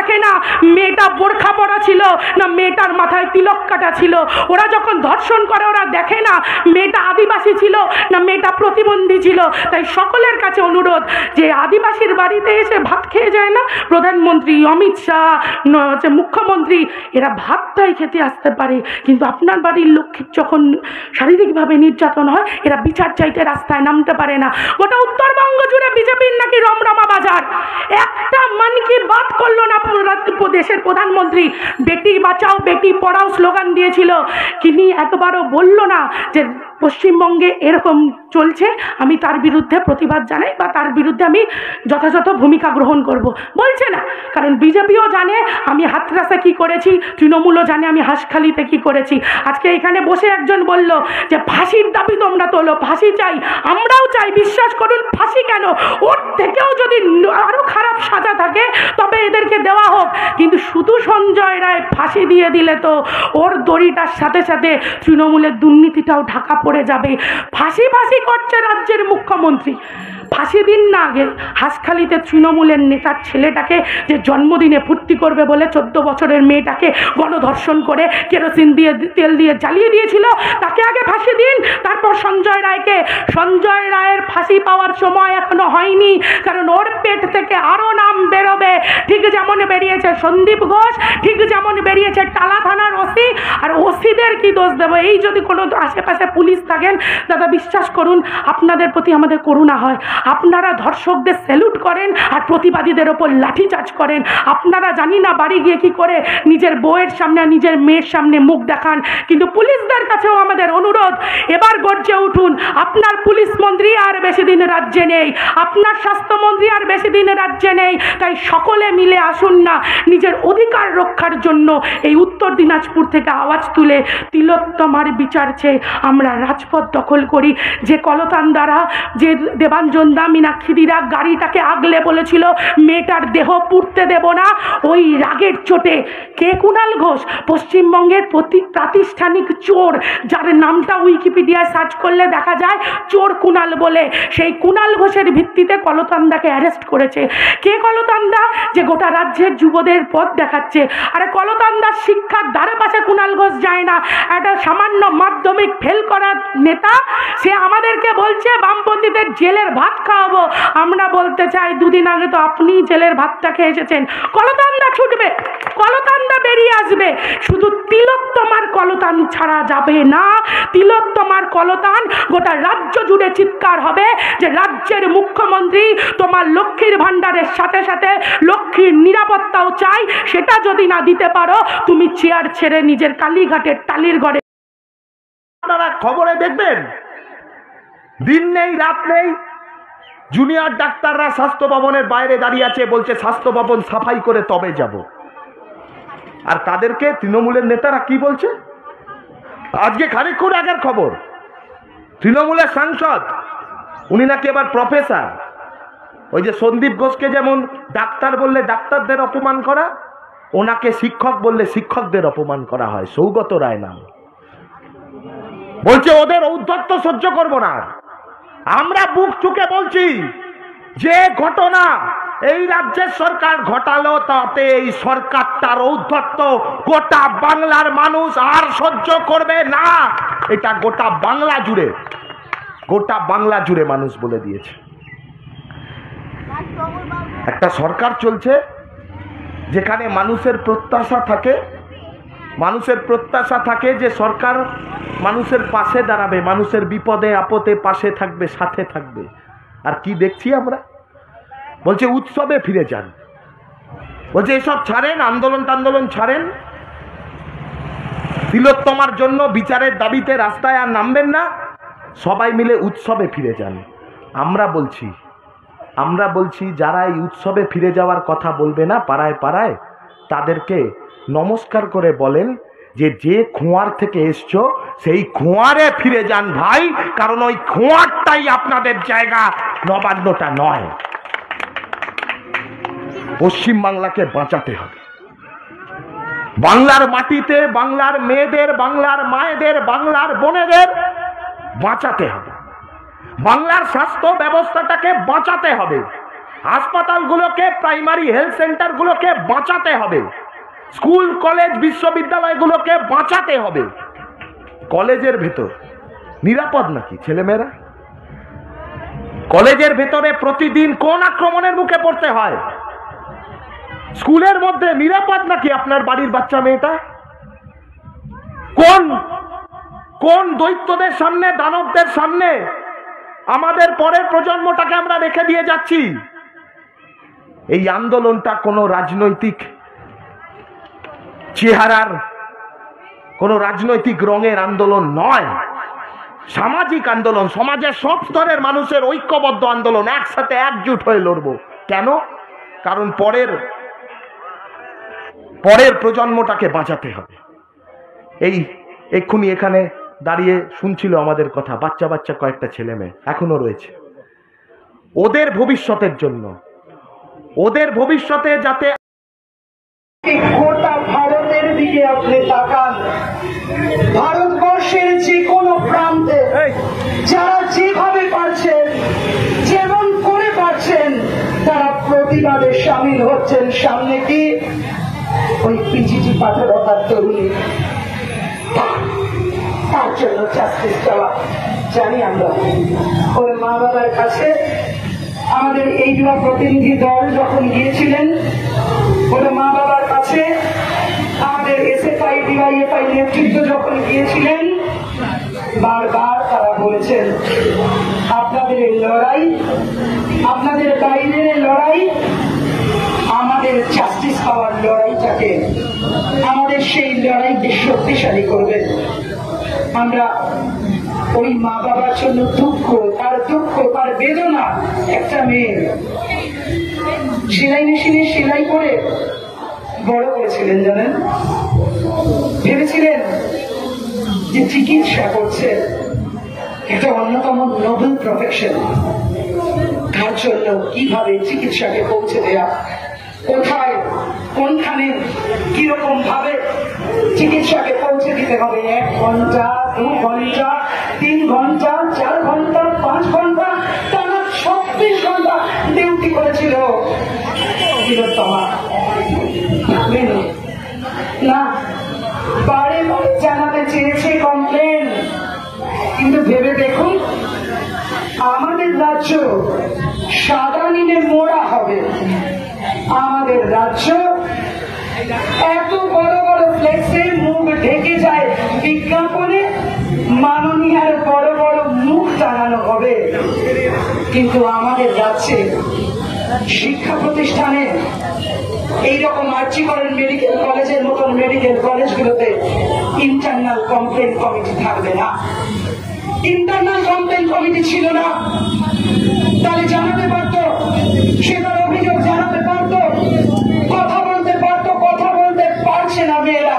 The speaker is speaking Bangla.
দেখে না মেয়েটা বোরখা পরা ছিল না মেয়েটার মাথায় তিলক কাটা ছিল। ওরা যখন ধর্ষণ করে ওরা দেখে না মেয়েটা আদিবাসী ছিল না মেয়েটা প্রতিবন্ধী ছিল। তাই সকলের কাছে অনুরোধ যে আদিবাসীর বাড়িতে এসে ভাত খেয়ে যায় না প্রধানমন্ত্রী, অমিত শাহ, মুখ্যমন্ত্রী, এরা ভাতটাই খেতে আসতে পারে, কিন্তু আপনার বাড়ির লক্ষ্মীর যখন শারীরিকভাবে নির্যাতন হয় এরা বিচার চাইতে রাস্তায় নামতে পারে না। গোটা উত্তরবঙ্গ জুড়ে বিজেপির নাকি রমরমা বাজার। একটা মন কি বাত করলো না দেশের প্রধানমন্ত্রী। বেটি বাঁচাও বেটি পড়াও স্লোগান দিয়েছিল, তিনি একবারও বলল না যে পশ্চিমবঙ্গে এরকম চলছে, আমি তার বিরুদ্ধে প্রতিবাদ জানাই বা তার বিরুদ্ধে আমি যথাযথ ভূমিকা গ্রহণ করব। বলছে না, কারণ বিজেপিও জানে আমি হাতরাসে কি করেছি, তৃণমূলও জানে আমি হাঁসখালিতে কি করেছি। আজকে এখানে বসে একজন বলল যে ফাঁসির দাবি তোমরা তোলো, ফাঁসি চাই, আমরাও চাই, বিশ্বাস করুন। ফাঁসি কেন, ওর থেকেও যদি আরও খারাপ সাজা থাকে তবে এদেরকে দেওয়া হোক, কিন্তু শুধু সঞ্জয় রায় ফাঁসি দিয়ে দিলে তো ওর দড়িটার সাথে সাথে তৃণমূলের দুর্নীতিটাও ঢাকা পড়ে যাবে। ফাঁসি ফাঁসি করছে রাজ্যের মুখ্যমন্ত্রী। ফাঁসি দিন না আগে হাঁসখালিতে তৃণমূলের নেতার ছেলেটাকে যে জন্মদিনে ফুর্তি করবে বলে 14 বছরের মেয়েটাকে গণধর্ষণ করে কেরোসিন দিয়ে তেল দিয়ে জ্বালিয়ে দিয়েছিল, তাকে আগে ফাঁসি দিন, তারপর সঞ্জয় রায়কে। সঞ্জয় রায়ের ফাঁসি পাওয়ার সময় এখনো হয়নি, কারণ ওর পেট থেকে আরও নাম বেরোবে। ঠিক যেমন বেরিয়েছে সন্দীপ ঘোষ, ঠিক যেমন বেরিয়েছে টালা থানার ওসি। আর ওসিদের কি দোষ দেবো? এই যদি কোনো আশেপাশে পুলিশ থাকেন দাদা, বিশ্বাস করুন আপনাদের প্রতি আমাদের করুণা হয়। আপনারা ধর্ষকদের স্যালুট করেন আর প্রতিবাদীদের ওপর লাঠিচার্জ করেন। আপনারা জানি না বাড়ি গিয়ে কি করে নিজের বউয়ের সামনে নিজের মেয়ের সামনে মুখ দেখান, কিন্তু পুলিশদের কাছেও আমাদের অনুরোধ, এবার গর্জে উঠুন। আপনার পুলিশ মন্ত্রী আর বেশি দিন রাজ্যে নেই, আপনার স্বাস্থ্যমন্ত্রী আর বেশি দিন রাজ্যে নেই। তাই সকলে মিলে আসুন না, নিজের অধিকার রক্ষার জন্য এই উত্তর দিনাজপুর থেকে আওয়াজ তুলে তিলোত্তমার বিচার চেয়ে আমরা রাজপথ দখল করি। যে কলতান দ্বারা যে দেবাঞ্জন দা মীনাক্ষীদিরা গাড়িটাকে আগলে বলেছিল মেয়েটার দেহ পুড়তে দেব না, ওই রাগের চোটে কে? কুণাল ঘোষ, পশ্চিমবঙ্গের প্রাতিষ্ঠানিক চোর, যার নামটা উইকিপিডিয়ায় সার্চ করলে দেখা যায় চোর কুণাল বলে। সেই কুণাল ঘোষের ভিত্তিতে কলতান্দাকে অ্যারেস্ট করেছে। কে কলতান্দা? যে গোটা রাজ্যের যুবদের পথ দেখাচ্ছে। আরে কলতান্দার শিক্ষার ধারে পাশে কুণাল ঘোষ যায় না, একটা সামান্য মাধ্যমিক ফেল করা নেতা, সে আমাদেরকে বলছে বামপন্থীদের জেলের ভাত খাওয়াবো। আমরা বলতে চাই দুদিন আগে তো আপনি জেলের ভাতটা খেয়ে এসেছেন। কলতান্দা ছুটবে, কলতান্দা বেরিয়ে আসবে, শুধু তিলোত্তমার কলতান ছাড়া যাবে না। তিলোত্তমার কলতান গোটা রাজ্য জুড়ে চিৎকার হবে যে রাজ্যের মুখ্যমন্ত্রী তোমার লক্ষ্মীর ভাণ্ডারের সাথে সাথে লক্ষ্মীর নিরাপত্তাও চাই, সেটা যদি না দিতে পারো তুমি চেয়ার ছেড়ে নিজের কালীঘাটের টালির ঘরে। আপনারা খবরে দেখবেন দিন নেই রাত নেই, জুনিয়র ডাক্তাররা স্বাস্থ্য ভবনের বাইরে দাঁড়িয়ে আছে, বলছে স্বাস্থ্য ভবন সাফাই করে তবে যাব। আর তাদেরকে তৃণমূলের নেতারা কি বলছে? আজকে খানিকক্ষণ আগের খবর, তৃণমূলের সাংসদ উনি নাকি এবার প্রফেসর। ওই যে সন্দীপ ঘোষকে যেমন ডাক্তার বললে ডাক্তারদের অপমান করা, ওনাকে শিক্ষক বললে শিক্ষকদের অপমান করা হয়। সৌগত রায় নাম। বলছে ওদের ঔদ্ধত্য সহ্য করব না। আমরা বুক চুকে বলছি যে ঘটনা এই রাজ্যের সরকার ঘটালো, তাতে এই সরকারটার ঔদ্ধত্য গোটা বাংলার মানুষ আর সহ্য করবে না। এটা গোটা বাংলা জুড়ে মানুষ বলে দিয়েছে। একটা সরকার চলছে যেখানে মানুষের প্রত্যাশা থাকে যে সরকার মানুষের পাশে দাঁড়াবে, মানুষের বিপদে আপদে পাশে থাকবে, সাথে থাকবে। আর কি দেখছি আমরা? বলছে উৎসবে ফিরে যান, বলছে এসব ছাড়েন, আন্দোলন ছাড়েন, তিলোত্তমার জন্য বিচারের দাবিতে রাস্তায় আর নামবেন না, সবাই মিলে উৎসবে ফিরে যান। আমরা বলছি যারা এই উৎসবে ফিরে যাওয়ার কথা বলবে না পাড়ায় পাড়ায়, তাদেরকে নমস্কার করে বলেন যে খোঁয়ার থেকে এসছো সেই খোঁয়ারে ফিরে যান ভাই, কারণ ওই খোঁয়ারটাই আপনাদের জায়গা, নবান্নটা নয়। পশ্চিম বাংলাকে বাঁচাতে হবে। বাংলার মাটিতে বাংলার মেয়েদের, বাংলার মায়েদের, বাংলার বোনেদের বাঁচাতে হবে। বাংলার স্বাস্থ্য ব্যবস্থাটাকে বাঁচাতে হবে। হাসপাতালগুলোকে, প্রাইমারি হেলথ সেন্টারগুলোকে বাঁচাতে হবে, স্কুল কলেজ বিশ্ববিদ্যালয়গুলোকে বাঁচাতে হবে। কলেজের ভেতর নিরাপদ নাকি ছেলেমেয়েরা? কলেজের ভেতরে প্রতিদিন কোন আক্রমণের মুখে পড়তে হয়? স্কুলের মধ্যে নিরাপদ নাকি আপনার বাড়ির বাচ্চা মেয়েটা? কোন কোন দৈত্যদের সামনে, দানবদের সামনে আমাদের পরের প্রজন্মটাকে আমরা রেখে দিয়ে যাচ্ছি? এই আন্দোলনটা কোনো রাজনৈতিক চেহারার, কোনো রাজনৈতিক রঙের আন্দোলন নয়, সামাজিক আন্দোলন, সমাজের সব স্তরের মানুষের ঐক্যবদ্ধ আন্দোলন, একসাথে একজুট হয়ে লড়বো। কেন? কারণ পরের প্রজন্মটাকে বাঁচাতে হবে। এই এক্ষুনি এখানে দাঁড়িয়ে শুনছিল আমাদের কথা, বাচ্চা বাচ্চা কয়েকটা ছেলে মেয়ে এখনো রয়েছে। ওদের ভবিষ্যতের জন্য, ওদের ভবিষ্যতে যাতে গোটা ভারতের দিকে আপনি তাকান, ভারতবর্ষের যে কোনো প্রান্তে যারা যেভাবে পারছেন, যেমন করে পারছেন, তারা প্রতিবাদে সামিল হচ্ছেন। সামনে কি ওই পিজিটি পাথরতার তরুণী, তার জন্য জাস্টিস চাওয়া। জানি আমরা ওর মা বাবার কাছে, আমাদের এই যুবা প্রতিনিধি দল যখন গিয়েছিলেন ওর মা বাবার কাছে, আমাদের এসএফআই ডিওয়াইএফআই নেতৃত্ব যখন গিয়েছিলেন, বারবার তারা বলেছেন আপনাদের এই লড়াই, আপনাদের বাইরের লড়াই, আমাদের জাস্টিস পাওয়ার লড়াইটাকে, আমাদের সেই লড়াইকে শক্তিশালী করবে। আমরা ওই মা বাবার জন্য দুঃখ, তার বেদনা। একটা মেয়ে সেলাই মেশিনে সেলাই করে বড় করেছিলেন, জানেন, ভেবেছিলেন যে চিকিৎসা করছে একটা অন্যতম নোবেল প্রফেশন। তার জন্য কিভাবে চিকিৎসাকে পৌঁছে দেয়া, কোথায়, কোনখানে, কিরকম ভাবে চিকিৎসাকে পৌঁছে দিতে হবে, 1 ঘন্টা, 2 ঘন্টা, 3 ঘন্টা, 4 ঘন্টা, 5 ঘন্টা, টানা 36 ঘন্টা ডিউটি করেছিল তিলোত্তমা। না, বারে বারে জানাতে চেয়েছে কমপ্লেন, কিন্তু ভেবে দেখুন আমাদের রাজ্য সাদা নীলে মোড়া হবে, আমাদের রাজ্য এত বড় বড় ফ্লেক্সে মুখ ঢেকে যায়, বিজ্ঞাপনে মাননীয়ার বড় বড় মুখ টানানো হবে, কিন্তু আমাদের রাজ্যে শিক্ষা প্রতিষ্ঠানে এইরকম আর্জি করেন মেডিকেল কলেজের মতন মেডিকেল কলেজগুলোতে ইন্টারনাল কমপ্লেন কমিটি থাকবে না। ইন্টারনাল কমপ্লেন কমিটি ছিল না, তাহলে জানাতে পারতো, সেটার অভিযোগ জানাতে পারতো, কথা বলতে পারতো, কথা বলতে পারছে না মেয়েরা।